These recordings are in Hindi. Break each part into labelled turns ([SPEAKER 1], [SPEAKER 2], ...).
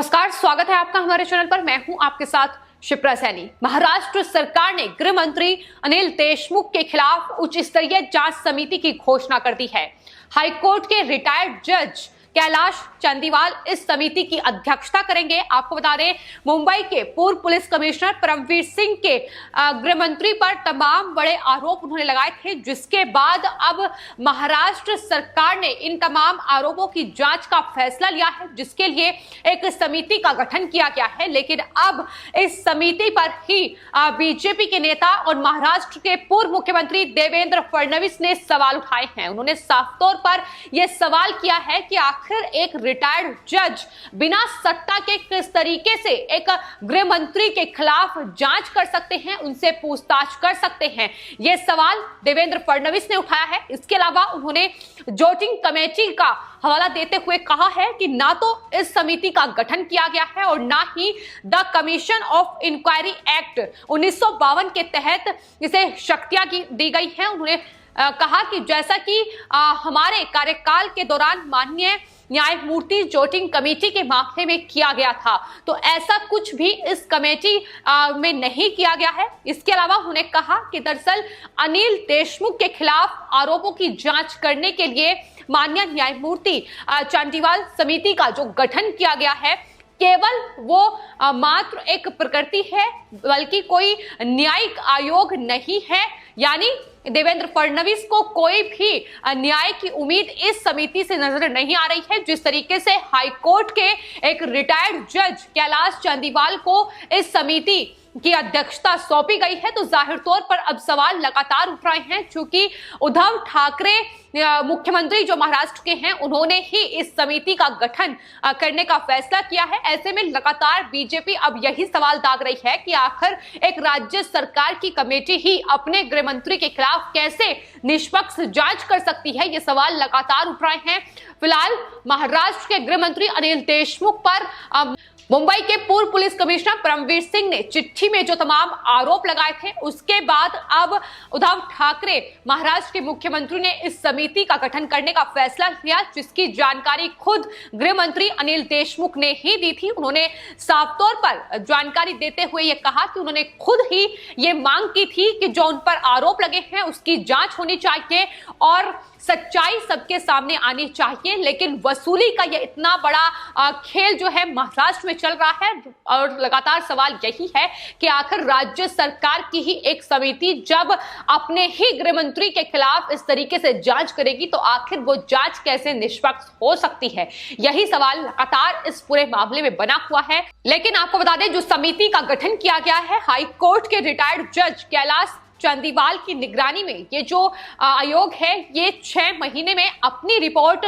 [SPEAKER 1] नमस्कार, स्वागत है आपका हमारे चैनल पर। मैं हूं आपके साथ शिप्रा सैनी। महाराष्ट्र सरकार ने गृह मंत्री अनिल देशमुख के खिलाफ उच्च स्तरीय जांच समिति की घोषणा कर दी है। हाईकोर्ट के रिटायर्ड जज कैलाश चंदीवाल इस समिति की अध्यक्षता करेंगे। आपको बता दें, मुंबई के पूर्व पुलिस कमिश्नर परमवीर सिंह के गृह मंत्री पर तमाम बड़े आरोप उन्होंने लगाए थे, जिसके बाद अब महाराष्ट्र सरकार ने इन तमाम आरोपों की जांच का फैसला लिया है, जिसके लिए एक समिति का गठन किया गया है। लेकिन अब इस समिति पर ही बीजेपी के नेता और महाराष्ट्र के पूर्व मुख्यमंत्री देवेंद्र फडणवीस ने सवाल उठाए हैं। उन्होंने साफ तौर पर यह सवाल किया है कि आखिर एक रिटायर्ड जज बिना सत्ता के किस तरीके से एक गृह मंत्री के खिलाफ जांच कर सकते हैं, उनसे पूछताछ कर सकते हैं। यह सवाल देवेंद्र फडणवीस ने उठाया है। इसके अलावा उन्होंने जोटिंग कमेटी का हवाला देते हुए कहा है कि ना तो इस समिति का गठन किया गया है और ना ही the commission of inquiry act 1952 के तहत इसे शक्तियां दी गई है। उन्होंने कहा कि जैसा कि हमारे कार्यकाल के दौरान माननीय न्यायमूर्ति जोटिंग कमेटी के मामले में किया गया था, तो ऐसा कुछ भी इस कमेटी में नहीं किया गया है। इसके अलावा उन्होंने कहा कि दरअसल अनिल देशमुख के खिलाफ आरोपों की जांच करने के लिए माननीय न्यायमूर्ति चंदीवाल समिति का जो गठन किया गया है, केवल वो मात्र एक प्रकृति है, बल्कि कोई न्यायिक आयोग नहीं है। यानी देवेंद्र फडणवीस को कोई भी न्याय की उम्मीद इस समिति से नजर नहीं आ रही है। जिस तरीके से हाईकोर्ट के एक रिटायर्ड जज कैलाश चंदीवाल को इस समिति की अध्यक्षता सौंपी गई है, तो जाहिर तौर पर अब सवाल लगातार उठ रहे हैं। चूंकि उद्धव ठाकरे मुख्यमंत्री जो महाराष्ट्र के हैं, उन्होंने ही इस समिति का गठन करने का फैसला किया है। ऐसे में लगातार बीजेपी अब यही सवाल दाग रही है कि आखिर एक राज्य सरकार की कमेटी ही अपने गृह मंत्री के खिलाफ कैसे निष्पक्ष जांच कर सकती है। ये सवाल लगातार उठ रहे हैं। फिलहाल महाराष्ट्र के गृह मंत्री अनिल देशमुख पर मुंबई के पूर्व पुलिस कमिश्नर परमवीर सिंह ने चिट्ठी में जो तमाम आरोप लगाए थे, उसके बाद अब उद्धव ठाकरे महाराष्ट्र के मुख्यमंत्री ने इस समिति का गठन करने का फैसला लिया, जिसकी जानकारी खुद गृह मंत्री अनिल देशमुख ने ही दी थी। उन्होंने साफ तौर पर जानकारी देते हुए यह कहा कि उन्होंने खुद ही ये मांग की थी कि जो उन पर आरोप लगे हैं उसकी जांच होनी चाहिए और सच्चाई सबके सामने आनी चाहिए। लेकिन वसूली का ये इतना बड़ा खेल जो है महाराष्ट्र में चल रहा है, और लगातार सवाल यही है कि आखिर राज्य सरकार की ही एक समिति जब अपने ही गृह मंत्री के खिलाफ इस तरीके से जांच करेगी, तो आखिर वो जांच कैसे निष्पक्ष हो सकती है। यही सवाल लगातार इस पूरे मामले में बना हुआ है। लेकिन आपको बता दें, जो समिति का गठन किया गया है हाईकोर्ट के रिटायर्ड जज कैलाश चंदीवाल की निगरानी में, ये जो आयोग है ये 6 महीने में अपनी रिपोर्ट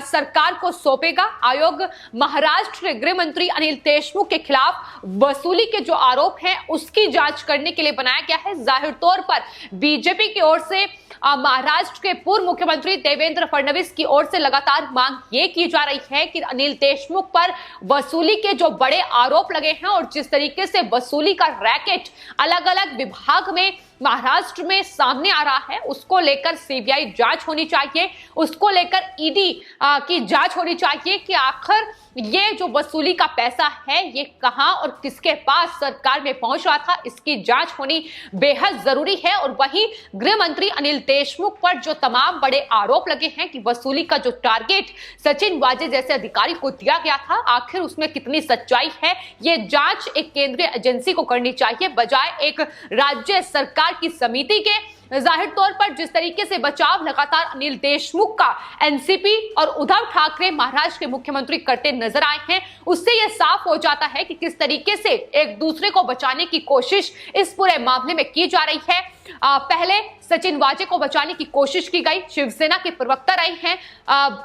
[SPEAKER 1] सरकार को सौंपेगा। आयोग महाराष्ट्र के गृह मंत्री अनिल देशमुख के खिलाफ वसूली के जो आरोप हैं उसकी जांच करने के लिए बनाया गया है। जाहिर तौर पर बीजेपी की ओर से महाराष्ट्र के पूर्व मुख्यमंत्री देवेंद्र फडणवीस की ओर से लगातार मांग ये की जा रही है कि अनिल देशमुख पर वसूली के जो बड़े आरोप लगे हैं और जिस तरीके से वसूली का रैकेट अलग अलग विभाग में महाराष्ट्र में सामने आ रहा है, उसको लेकर सीबीआई जांच होनी चाहिए, उसको लेकर ईडी की जांच होनी चाहिए कि आखिर ये जो वसूली का पैसा है ये कहां और किसके पास सरकार में पहुंच रहा था, इसकी जांच होनी बेहद जरूरी है। और वहीं गृह मंत्री अनिल देशमुख पर जो तमाम बड़े आरोप लगे हैं कि वसूली का जो टारगेट सचिन वाजे जैसे अधिकारी को दिया गया था, आखिर उसमें कितनी सच्चाई है, ये जांच एक केंद्रीय एजेंसी को करनी चाहिए, बजाय एक राज्य सरकार की समिति के। जाहिर तौर पर जिस तरीके से बचाव लगातार अनिल देशमुख का एनसीपी और उद्धव ठाकरे महाराष्ट्र के मुख्यमंत्री करते नजर आए हैं, उससे यह साफ हो जाता है कि किस तरीके से एक दूसरे को बचाने की कोशिश इस पूरे मामले में की जा रही है। पहले सचिन वाजे को बचाने की कोशिश की गई, शिवसेना के प्रवक्ता रहे हैं,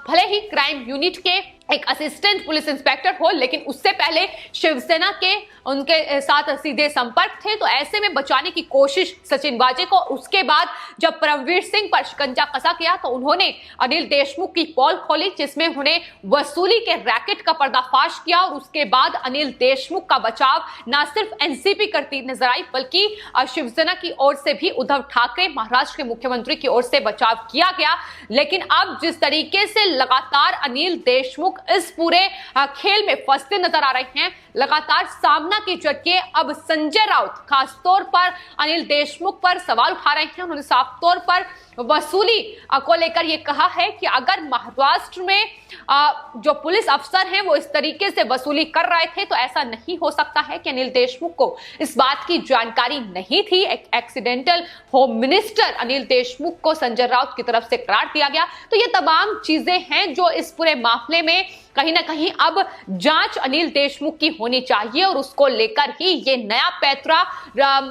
[SPEAKER 1] भले ही क्राइम यूनिट के एक असिस्टेंट पुलिस इंस्पेक्टर हो, लेकिन उससे पहले शिवसेना के उनके साथ सीधे संपर्क थे, तो ऐसे में बचाने की कोशिश सचिन वाजे को। उसके बाद जब परमवीर सिंह पर शिकंजा कसा गया तो उन्होंने अनिल देशमुख की पोल खोली, जिसमें उन्होंने वसूली के रैकेट का पर्दाफाश किया। और उसके बाद अनिल देशमुख का बचाव न सिर्फ एनसीपी करती नजर आई, बल्कि शिवसेना की ओर से भी उद्धव ठाकरे महाराष्ट्र के मुख्यमंत्री की ओर से बचाव किया गया। लेकिन अब जिस तरीके से लगातार अनिल देशमुख देशमुख इस पूरे खेल में फंसते नजर आ रहे हैं। लगातार सामना की जगह अब संजय राउत खासतौर पर अनिल देशमुख पर सवाल उठा रहे हैं। उन्होंने साफ तौर पर वसूली को लेकर यह कहा है कि अगर महाराष्ट्र में जो पुलिस अफसर हैं वो इस तरीके से वसूली कर रहे थे तो ऐसा नहीं हो सकता है कि अनिल देशमुख को इस बात की जानकारी नहीं थी। एक accidental home minister Anil Deshmukh को संजय राउत की तरफ से करार दिया गया। तो ये तमाम चीजें हैं जो इस पूरे मामले में कहीं ना कहीं अब जांच अनिल देशमुख की होनी चाहिए और उसको लेकर ही ये नया पैंतरा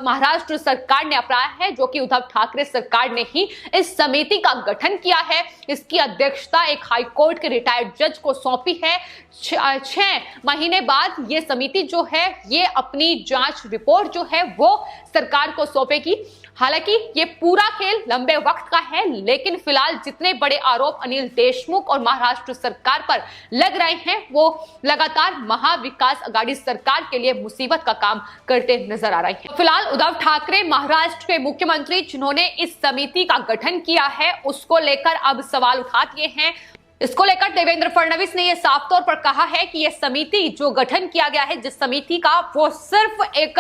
[SPEAKER 1] महाराष्ट्र सरकार ने अपनाया है, जो कि उद्धव ठाकरे सरकार ने ही इस समिति का गठन किया है। इसकी अध्यक्षता एक हाईकोर्ट के रिटायर्ड जज को सौंपी है। 6 महीने बाद ये समिति जो है ये अपनी जांच रिपोर्ट जो है वो सरकार को सौंपेगी। हालांकि ये पूरा खेल लंबे वक्त का है, लेकिन फिलहाल जितने बड़े आरोप अनिल देशमुख और महाराष्ट्र सरकार पर लग रहे हैं वो लगातार महाविकास आघाड़ी सरकार के लिए मुसीबत का काम करते नजर आ रहे हैं। फिलहाल उद्धव ठाकरे महाराष्ट्र के मुख्यमंत्री जिन्होंने इस समिति का गठन किया है उसको लेकर अब सवाल उठा दिए हैं। इसको लेकर देवेंद्र फडणवीस ने यह साफ तौर पर कहा है कि यह समिति जो गठन किया गया है जिस समिति का वो सिर्फ एक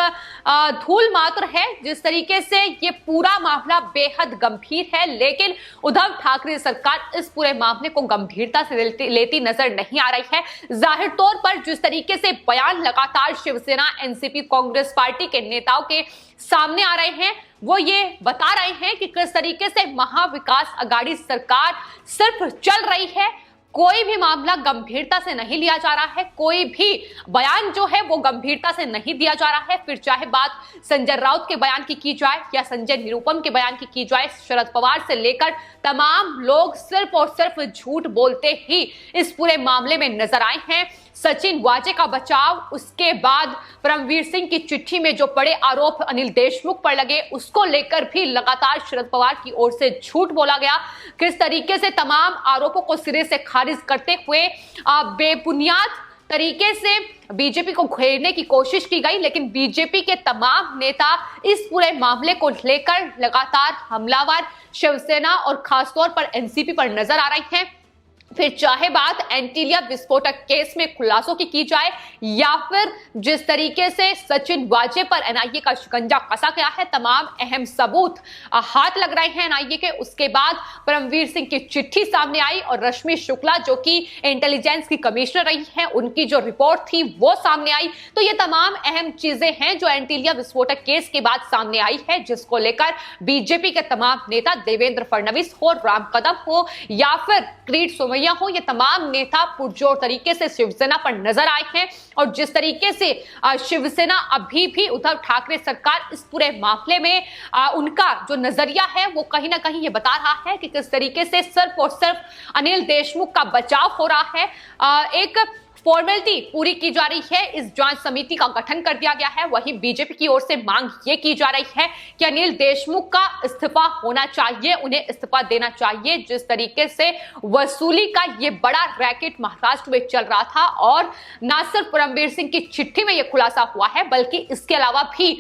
[SPEAKER 1] धूल मात्र है। जिस तरीके से ये पूरा मामला बेहद गंभीर है, लेकिन उद्धव ठाकरे सरकार इस पूरे मामले को गंभीरता से लेती नजर नहीं आ रही है। जाहिर तौर पर जिस तरीके से बयान लगातार शिवसेना, एनसीपी, कांग्रेस पार्टी के नेताओं के सामने आ रहे हैं वो ये बता रहे हैं कि किस तरीके से महाविकास आघाड़ी सरकार सिर्फ चल रही है, कोई भी मामला गंभीरता से नहीं लिया जा रहा है, कोई भी बयान जो है वो गंभीरता से नहीं दिया जा रहा है। फिर चाहे बात संजय राउत के बयान की जाए या संजय निरुपम के बयान की जाए, शरद पवार से लेकर तमाम लोग सिर्फ और सिर्फ झूठ बोलते ही इस पूरे मामले में नजर आए हैं। सचिन वाजे का बचाव, उसके बाद परमवीर सिंह की चिट्ठी में जो बड़े आरोप अनिल देशमुख पर लगे उसको लेकर भी लगातार शरद पवार की ओर से झूठ बोला गया। किस तरीके से तमाम आरोपों को सिरे से खारिज करते हुए बेबुनियाद तरीके से बीजेपी को घेरने की कोशिश की गई, लेकिन बीजेपी के तमाम नेता इस पूरे मामले को लेकर लगातार हमलावर शिवसेना और खासतौर पर एनसीपी पर नजर आ रही हैं। फिर चाहे बात एंटीलिया विस्फोटक केस में खुलासों की जाए या फिर जिस तरीके से सचिन वाजे पर एनआईए का शिकंजा कसा गया है, तमाम अहम सबूत हाथ लग रहे हैं एनआईए के। उसके बाद परमवीर सिंह की चिट्ठी सामने आई और रश्मि शुक्ला जो कि इंटेलिजेंस की कमिश्नर रही है उनकी जो रिपोर्ट थी वो सामने आई। तो ये तमाम अहम चीजें हैं जो एंटीलिया विस्फोटक केस के बाद सामने आई है, जिसको लेकर बीजेपी के तमाम नेता देवेंद्र फडणवीस हो, राम कदम हो या फिर किरीट सोमैया हो, ये तमाम नेता पुरजोर तरीके से शिवसेना पर नजर आए हैं। और जिस तरीके से शिवसेना अभी भी उद्धव ठाकरे सरकार इस पूरे मामले में उनका जो नजरिया है वो कहीं ना कहीं ये बता रहा है कि किस तरीके से सिर्फ और सिर्फ अनिल देशमुख का बचाव हो रहा है। एक फॉर्मेलिटी पूरी की जा रही है, इस जांच समिति का गठन कर दिया गया है। वहीं बीजेपी की ओर से मांग ये की जा रही है कि अनिल देशमुख का इस्तीफा होना चाहिए, उन्हें इस्तीफा देना चाहिए। जिस तरीके से वसूली का ये बड़ा रैकेट महाराष्ट्र में चल रहा था और न सिर्फ परमवीर सिंह की चिट्ठी में यह खुलासा हुआ है बल्कि इसके अलावा भी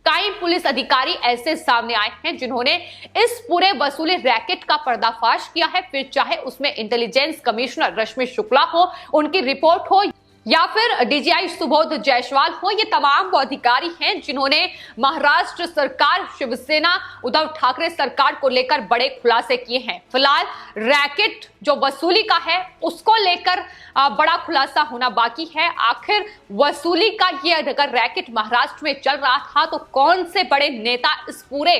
[SPEAKER 1] कई पुलिस अधिकारी ऐसे सामने आए हैं जिन्होंने इस पूरे वसूली रैकेट का पर्दाफाश किया है। फिर चाहे उसमें इंटेलिजेंस कमिश्नर रश्मि शुक्ला हो, उनकी रिपोर्ट हो या फिर डीजीआई सुबोध जायसवाल हो, ये तमाम वो अधिकारी हैं जिन्होंने महाराष्ट्र सरकार, शिवसेना, उद्धव ठाकरे सरकार को लेकर बड़े खुलासे किए हैं। फिलहाल रैकेट जो वसूली का है उसको लेकर बड़ा खुलासा होना बाकी है। आखिर वसूली का ये अगर रैकेट महाराष्ट्र में चल रहा था तो कौन से बड़े नेता इस पूरे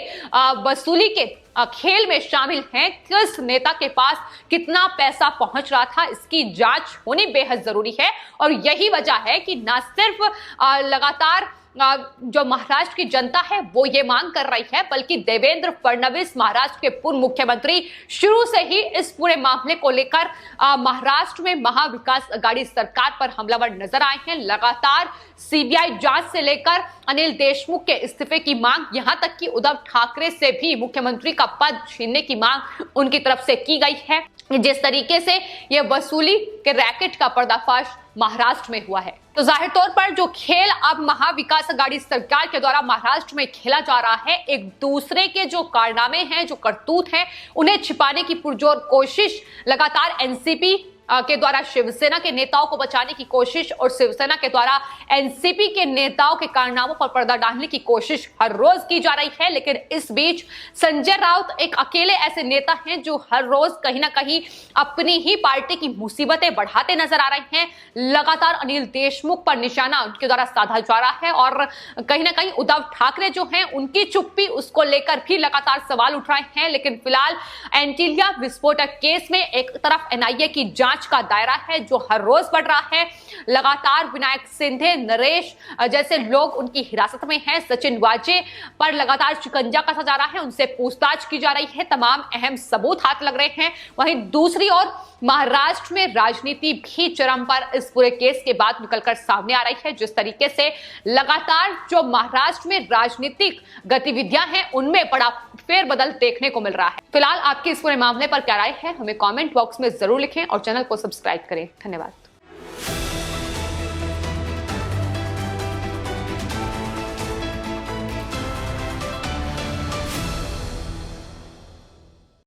[SPEAKER 1] वसूली के खेल में शामिल हैं, किस नेता के पास कितना पैसा पहुंच रहा था, इसकी जांच होनी बेहद जरूरी है। और यही वजह है कि न सिर्फ लगातार जो महाराष्ट्र की जनता है वो ये मांग कर रही है बल्कि देवेंद्र फडणवीस महाराष्ट्र के पूर्व मुख्यमंत्री शुरू से ही इस पूरे मामले को लेकर महाराष्ट्र में महाविकास आघाड़ी सरकार पर हमलावर नजर आए हैं। लगातार सीबीआई जांच से लेकर अनिल देशमुख के इस्तीफे की मांग, यहां तक कि उद्धव ठाकरे से भी मुख्यमंत्री का पद छीनने की मांग उनकी तरफ से की गई है। जिस तरीके से यह वसूली के रैकेट का पर्दाफाश महाराष्ट्र में हुआ है, तो जाहिर तौर पर जो खेल अब महाविकास आघाड़ी सरकार के द्वारा महाराष्ट्र में खेला जा रहा है, एक दूसरे के जो कारनामे हैं, जो करतूत हैं, उन्हें छिपाने की पुरजोर कोशिश लगातार एनसीपी के द्वारा शिवसेना के नेताओं को बचाने की कोशिश और शिवसेना के द्वारा एनसीपी के नेताओं के कारनामों पर पर्दा डालने की कोशिश हर रोज की जा रही है। लेकिन इस बीच संजय राउत एक अकेले ऐसे नेता हैं जो हर रोज कहीं ना कहीं अपनी ही पार्टी की मुसीबतें बढ़ाते नजर आ रहे हैं। लगातार अनिल देशमुख पर निशाना उनके द्वारा साधा जा रहा है और कहीं ना कहीं उद्धव ठाकरे जो हैं उनकी चुप्पी, उसको लेकर भी लगातार सवाल उठ रहे हैं। लेकिन फिलहाल एंटीलिया विस्फोटक केस में एक तरफ एनआईए की जांच का दायरा है जो हर रोज बढ़ रहा है। लगातार विनायक सिंधे, नरेश जैसे लोग उनकी हिरासत में हैं। सचिन वाजे पर लगातार शिकंजा कसा जा रहा है, उनसे पूछताछ की जा रही है, तमाम अहम सबूत हाथ लग रहे हैं। वहीं दूसरी ओर महाराष्ट्र में राजनीति भी चरम पर इस पूरे केस के बाद निकलकर सामने आ रही है। जिस तरीके से लगातार जो महाराष्ट्र में राजनीतिक गतिविधियां हैं उनमें बड़ा फेरबदल देखने को मिल रहा है। फिलहाल आपकी इस पूरे मामले पर क्या राय है, हमें कमेंट बॉक्स में जरूर लिखें और चैनल को सब्सक्राइब करें। धन्यवाद।